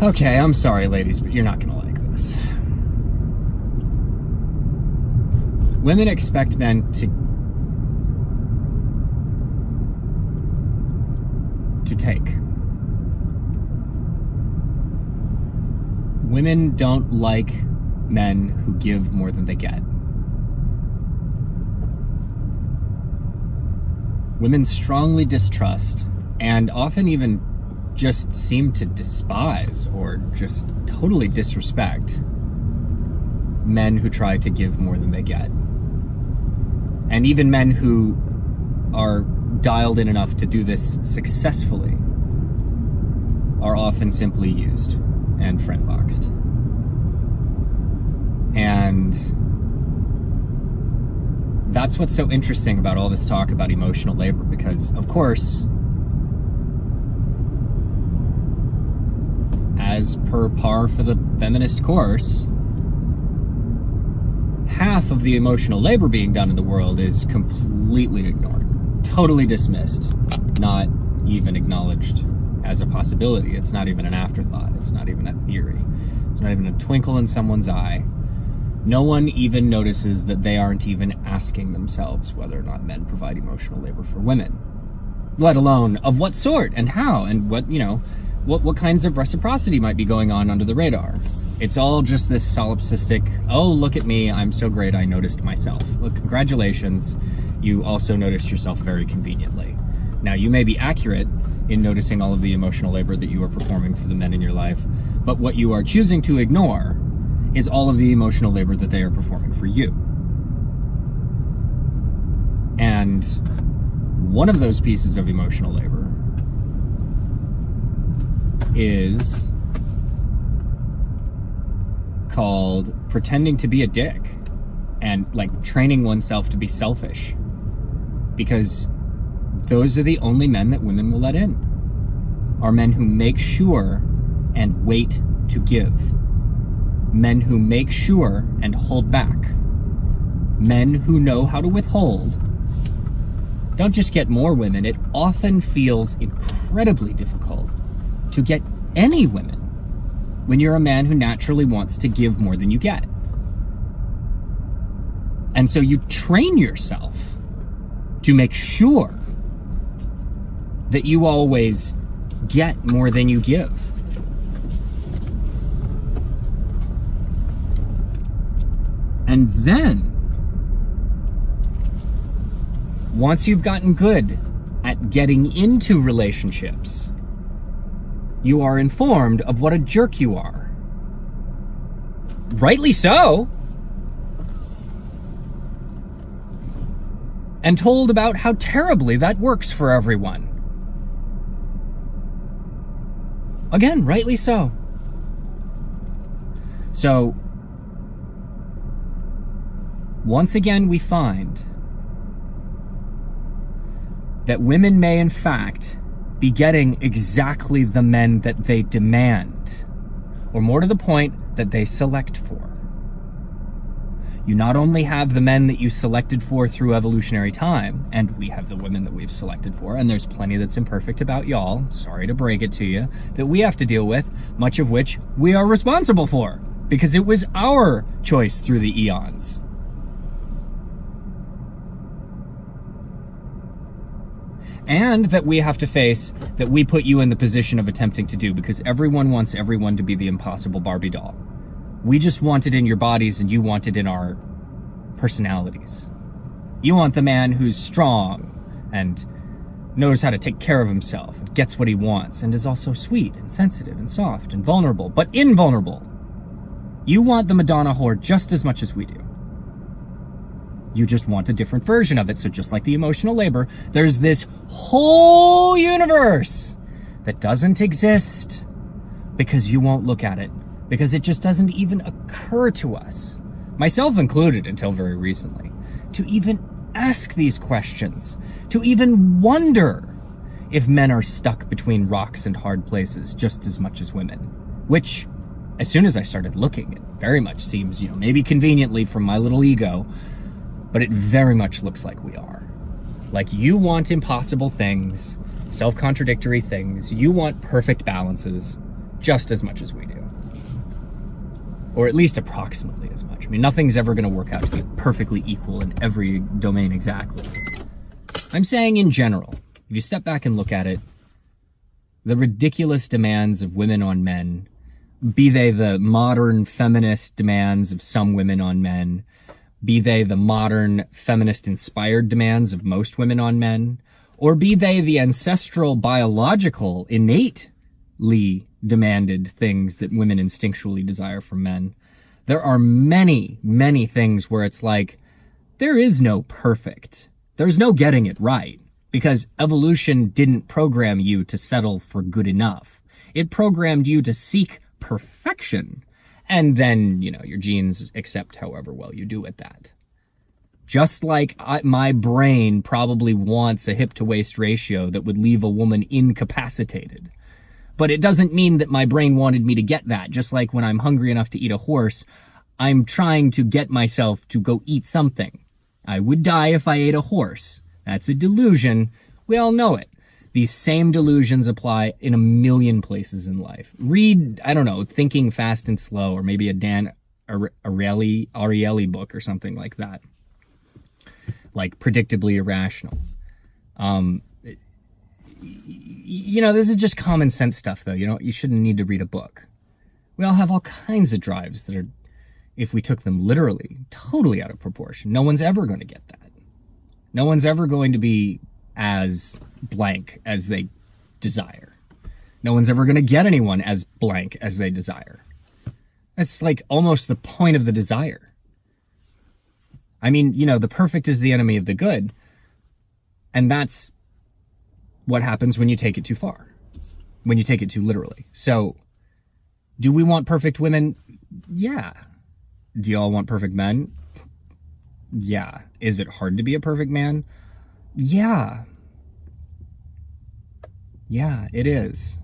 Okay, I'm sorry, ladies, but you're not gonna like this. Women expect men to take. Women don't like men who give more than they get. Women strongly distrust and often even just seem to despise or just totally disrespect men who try to give more than they get. And even men who are dialed in enough to do this successfully are often simply used and friend-boxed. And that's what's so interesting about all this talk about emotional labor, because, of course, as per par for the feminist course, half of the emotional labor being done in the world is completely ignored, totally dismissed, not even acknowledged as a possibility. It's not even an afterthought. It's not even a theory. It's not even a twinkle in someone's eye. No one even notices that they aren't even asking themselves whether or not men provide emotional labor for women, let alone of what sort and how and what, what kinds of reciprocity might be going on under the radar. It's all just this solipsistic, oh, look at me, I'm so great, I noticed myself. Well, congratulations, you also noticed yourself very conveniently. Now, you may be accurate in noticing all of the emotional labor that you are performing for the men in your life, but what you are choosing to ignore is all of the emotional labor that they are performing for you. And one of those pieces of emotional labor is called pretending to be a dick and training oneself to be selfish, because those are the only men that women will let in, are men who make sure and wait to give, men who make sure and hold back, men who know how to withhold. Don't just get more women, it often feels incredibly difficult to get any women when you're a man who naturally wants to give more than you get. And so you train yourself to make sure that you always get more than you give. And then, once you've gotten good at getting into relationships, you are informed of what a jerk you are. Rightly so. And told about how terribly that works for everyone. Again, rightly so. So, once again, we find that women may, in fact, be getting exactly the men that they demand, or more to the point, that they select for. You not only have the men that you selected for through evolutionary time, and we have the women that we've selected for, and there's plenty that's imperfect about y'all, sorry to break it to you, that we have to deal with, much of which we are responsible for, because it was our choice through the eons. And that we have to face that we put you in the position of attempting to do, because everyone wants everyone to be the impossible Barbie doll. We just want it in your bodies and you want it in our personalities. You want the man who's strong and knows how to take care of himself and gets what he wants and is also sweet and sensitive and soft and vulnerable, but invulnerable. You want the Madonna whore just as much as we do. You just want a different version of it. So just like the emotional labor, there's this whole universe that doesn't exist because you won't look at it, because it just doesn't even occur to us, myself included until very recently, to even ask these questions, to even wonder if men are stuck between rocks and hard places just as much as women, which, as soon as I started looking, it very much seems, maybe conveniently from my little ego, but it very much looks like we are. Like, you want impossible things, self-contradictory things, you want perfect balances, just as much as we do. Or at least approximately as much. I mean, nothing's ever going to work out to be perfectly equal in every domain exactly. I'm saying in general, if you step back and look at it, the ridiculous demands of women on men, be they the modern feminist demands of some women on men, be they the modern feminist-inspired demands of most women on men, or be they the ancestral, biological, innately demanded things that women instinctually desire from men, there are many, many things where it's like, there is no perfect. There's no getting it right. Because evolution didn't program you to settle for good enough. It programmed you to seek perfection. And then, your genes accept however well you do at that. Just like my brain probably wants a hip-to-waist ratio that would leave a woman incapacitated. But it doesn't mean that my brain wanted me to get that. Just like when I'm hungry enough to eat a horse, I'm trying to get myself to go eat something. I would die if I ate a horse. That's a delusion. We all know it. These same delusions apply in a million places in life. Read, Thinking Fast and Slow, or maybe a Dan Ariely book or something like that. Like Predictably Irrational. This is just common sense stuff, though. You shouldn't need to read a book. We all have all kinds of drives that are, if we took them literally, totally out of proportion. No one's ever going to get that. No one's ever going to be as blank as they desire. No one's ever going to get anyone as blank as they desire. That's like almost the point of the desire. I mean, the perfect is the enemy of the good. And that's what happens when you take it too far. When you take it too literally. So, do we want perfect women? Yeah. Do y'all want perfect men? Yeah. Is it hard to be a perfect man? Yeah. Yeah, it is.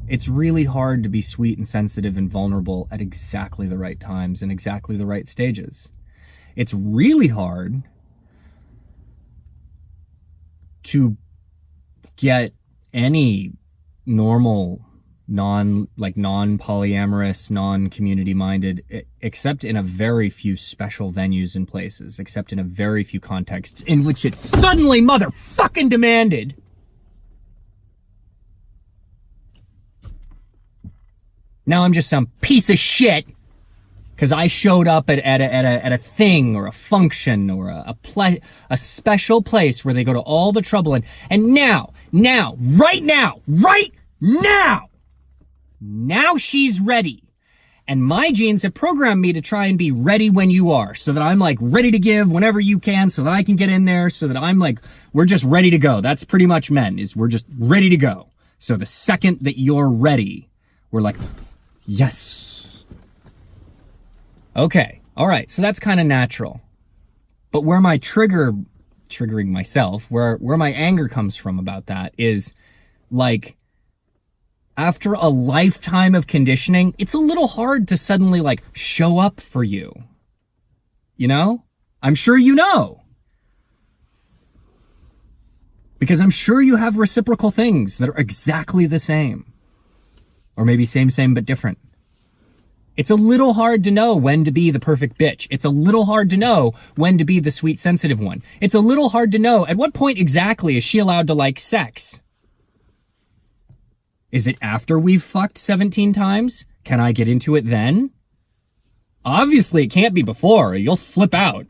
It's really hard to be sweet and sensitive and vulnerable at exactly the right times and exactly the right stages. It's really hard to get any normal, non-polyamorous, non-community minded, except in a very few special venues and places, except in a very few contexts in which it's suddenly motherfucking demanded. Now I'm just some piece of shit because I showed up at a thing or a function or a special place where they go to all the trouble and right now she's ready. And my genes have programmed me to try and be ready when you are, so that I'm like ready to give whenever you can, so that I can get in there, so that I'm like, we're just ready to go. That's pretty much men, is we're just ready to go. So the second that you're ready, we're like, yes. Okay. All right. So that's kind of natural. But where my triggering myself, where my anger comes from about that is like, after a lifetime of conditioning, it's a little hard to suddenly like show up for you. I'm sure you know. Because I'm sure you have reciprocal things that are exactly the same. Or maybe same, but different. It's a little hard to know when to be the perfect bitch. It's a little hard to know when to be the sweet, sensitive one. It's a little hard to know at what point exactly is she allowed to like sex. Is it after we've fucked 17 times? Can I get into it then? Obviously, it can't be before, or you'll flip out.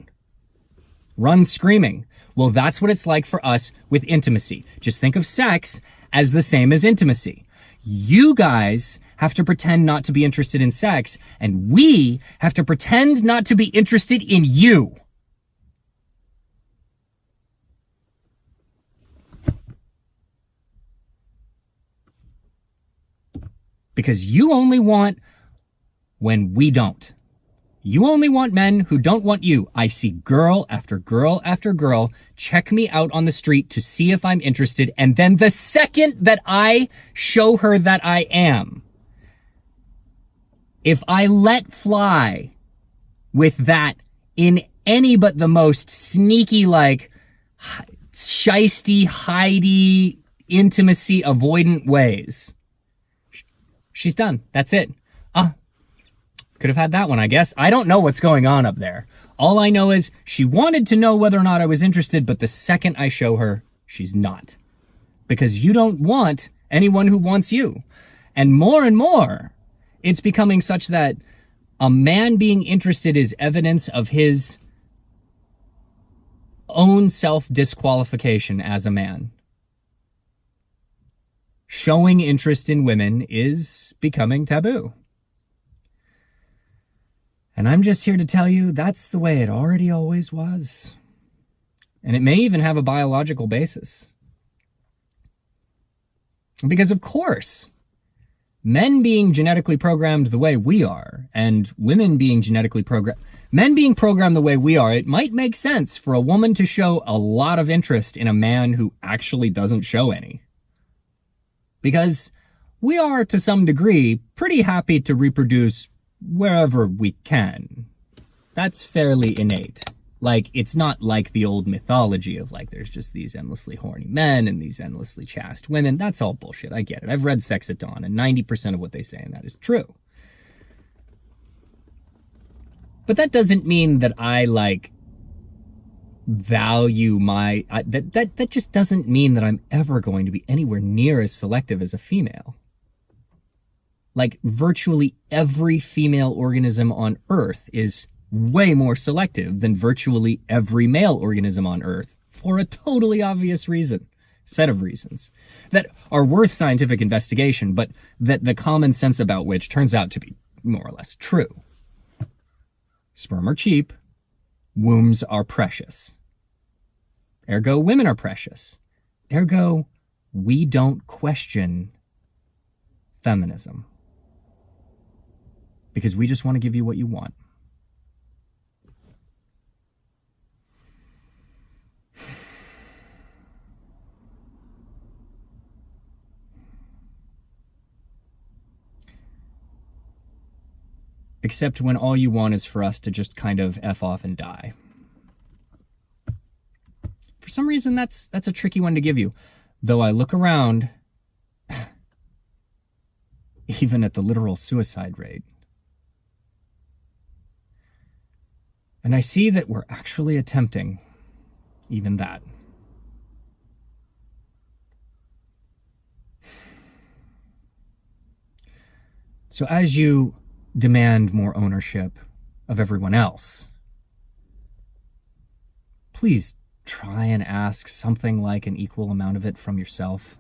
Run screaming. Well, that's what it's like for us with intimacy. Just think of sex as the same as intimacy. You guys have to pretend not to be interested in sex, and we have to pretend not to be interested in you. Because you only want when we don't. You only want men who don't want you. I see girl after girl after girl check me out on the street to see if I'm interested, and then the second that I show her that I am, if I let fly with that in any but the most sneaky, like, shisty, hidey, intimacy avoidant ways, She's done. That's it. Could have had that one, I guess. I don't know what's going on up there. All I know is she wanted to know whether or not I was interested, but the second I show her, she's not. Because you don't want anyone who wants you. And more, it's becoming such that a man being interested is evidence of his own self-disqualification as a man. Showing interest in women is becoming taboo. And I'm just here to tell you that's the way it already always was. And it may even have a biological basis. Because of course, men being genetically programmed the way we are, and women being genetically programmed, men being programmed the way we are, it might make sense for a woman to show a lot of interest in a man who actually doesn't show any. Because we are, to some degree, pretty happy to reproduce wherever we can. That's fairly innate. Like, it's not like the old mythology of, like, there's just these endlessly horny men and these endlessly chaste women. That's all bullshit. I get it. I've read Sex at Dawn, and 90% of what they say in that is true. But that doesn't mean that I, like, value my... That just doesn't mean that I'm ever going to be anywhere near as selective as a female. Like, virtually every female organism on Earth is way more selective than virtually every male organism on Earth for a totally obvious set of reasons that are worth scientific investigation, but that the common sense about which turns out to be more or less true. Sperm are cheap. Wombs are precious. Ergo, women are precious. Ergo, we don't question feminism. Because we just want to give you what you want. Except when all you want is for us to just kind of F off and die. For some reason, that's a tricky one to give you. Though I look around, even at the literal suicide rate, and I see that we're actually attempting even that. So as you demand more ownership of everyone else, please try and ask something like an equal amount of it from yourself.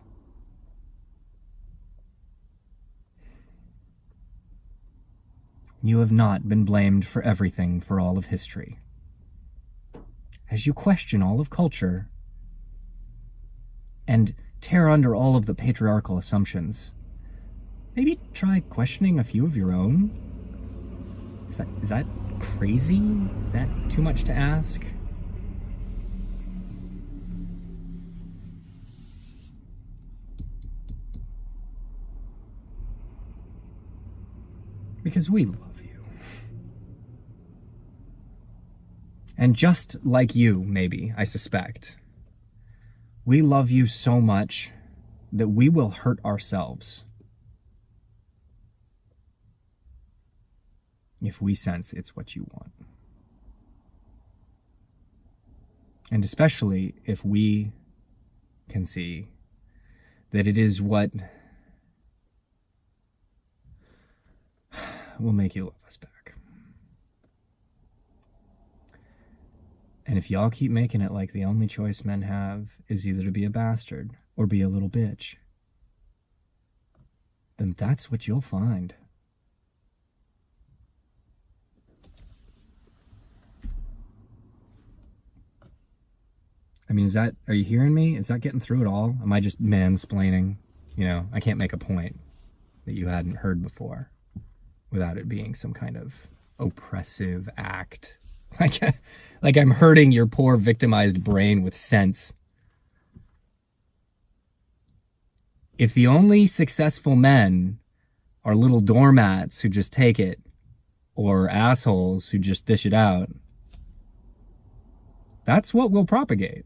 You have not been blamed for everything for all of history. As you question all of culture and tear under all of the patriarchal assumptions, maybe try questioning a few of your own. Is that crazy? Is that too much to ask? Because we love you. And just like you, maybe, I suspect, we love you so much that we will hurt ourselves if we sense it's what you want. And especially if we can see that it is what will make you love us back. And if y'all keep making it like the only choice men have is either to be a bastard or be a little bitch, then that's what you'll find. I mean, are you hearing me? Is that getting through at all? Am I just mansplaining? You know, I can't make a point that you hadn't heard before without it being some kind of oppressive act. Like I'm hurting your poor victimized brain with sense. If the only successful men are little doormats who just take it, or assholes who just dish it out, that's what we'll propagate.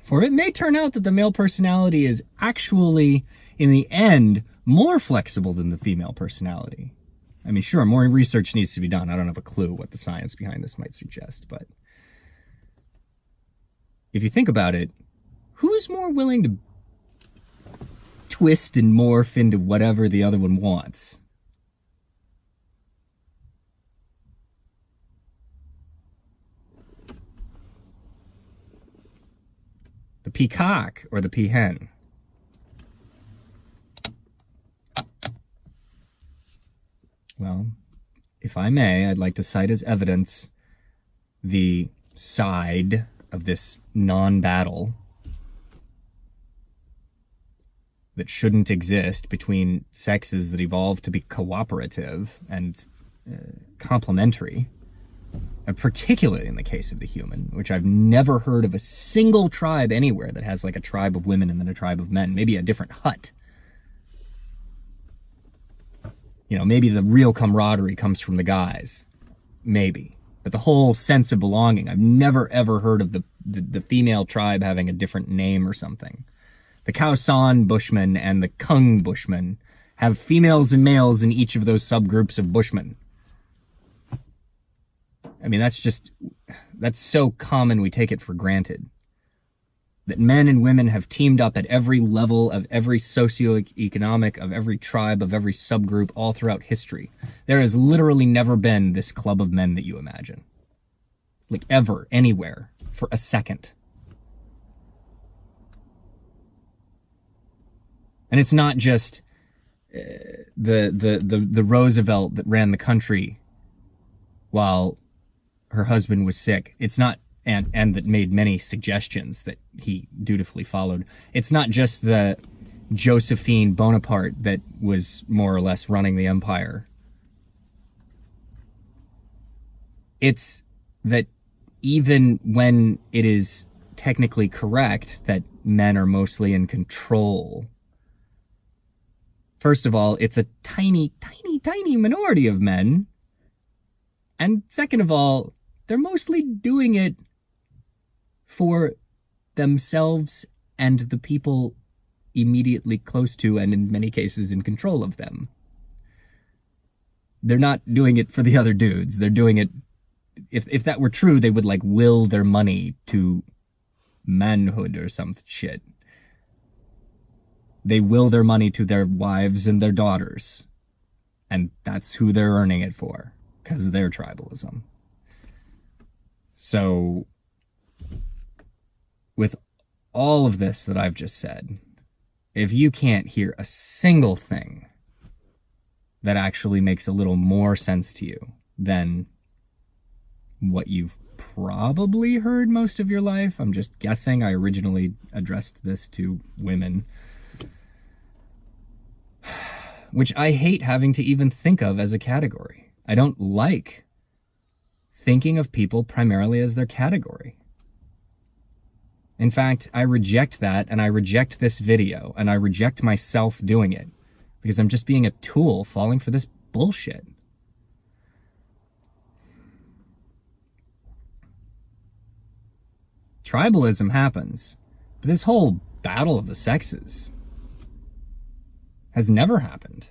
For it may turn out that the male personality is actually, in the end, more flexible than the female personality. I mean, sure, more research needs to be done. I don't have a clue what the science behind this might suggest, but if you think about it, who's more willing to twist and morph into whatever the other one wants? The peacock or the peahen? Well, if I may, I'd like to cite as evidence the side of this non-battle that shouldn't exist between sexes that evolved to be cooperative and complementary, and particularly in the case of the human, which I've never heard of a single tribe anywhere that has like a tribe of women and then a tribe of men, maybe a different hut. You know, maybe the real camaraderie comes from the guys, maybe. But the whole sense of belonging, I've never ever heard of the female tribe having a different name or something. The Khao Bushmen and the Kung Bushmen have females and males in each of those subgroups of Bushmen. I mean, that's so common we take it for granted. That men and women have teamed up at every level of every socioeconomic, of every tribe, of every subgroup, all throughout history. There has literally never been this club of men that you imagine. Like ever, anywhere, for a second. And it's not just the Roosevelt that ran the country while her husband was sick. It's not, and that made many suggestions that he dutifully followed. It's not just the Josephine Bonaparte that was more or less running the empire. It's that even when it is technically correct that men are mostly in control, first of all, it's a tiny, tiny, tiny minority of men. And second of all, they're mostly doing it for themselves and the people immediately close to and in many cases in control of them. They're not doing it for the other dudes. They're doing it, if that were true, they would like will their money to manhood or some shit. They will their money to their wives and their daughters. And that's who they're earning it for, because they're tribalism. So, with all of this that I've just said, if you can't hear a single thing that actually makes a little more sense to you than what you've probably heard most of your life, I'm just guessing. I originally addressed this to women, which I hate having to even think of as a category. I don't like thinking of people primarily as their category. In fact, I reject that, and I reject this video, and I reject myself doing it, because I'm just being a tool falling for this bullshit. Tribalism happens, but this whole battle of the sexes has never happened.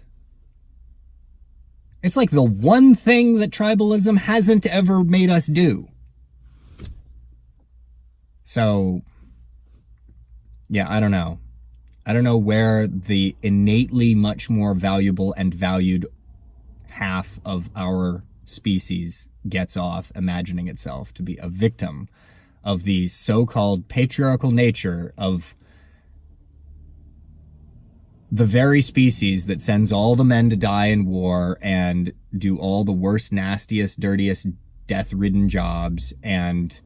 It's like the one thing that tribalism hasn't ever made us do. So, yeah, I don't know. I don't know where the innately much more valuable and valued half of our species gets off imagining itself to be a victim of the so-called patriarchal nature of the very species that sends all the men to die in war and do all the worst, nastiest, dirtiest, death-ridden jobs, and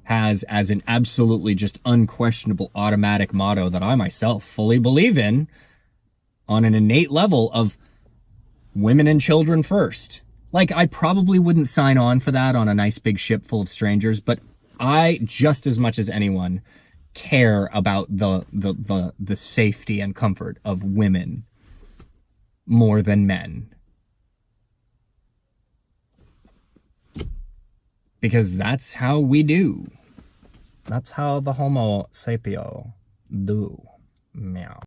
has as an absolutely just unquestionable automatic motto that I myself fully believe in on an innate level of women and children first. Like, I probably wouldn't sign on for that on a nice big ship full of strangers, but I, just as much as anyone, care about the safety and comfort of women more than men. Because that's how we do. That's how the homo sapio do. Meow.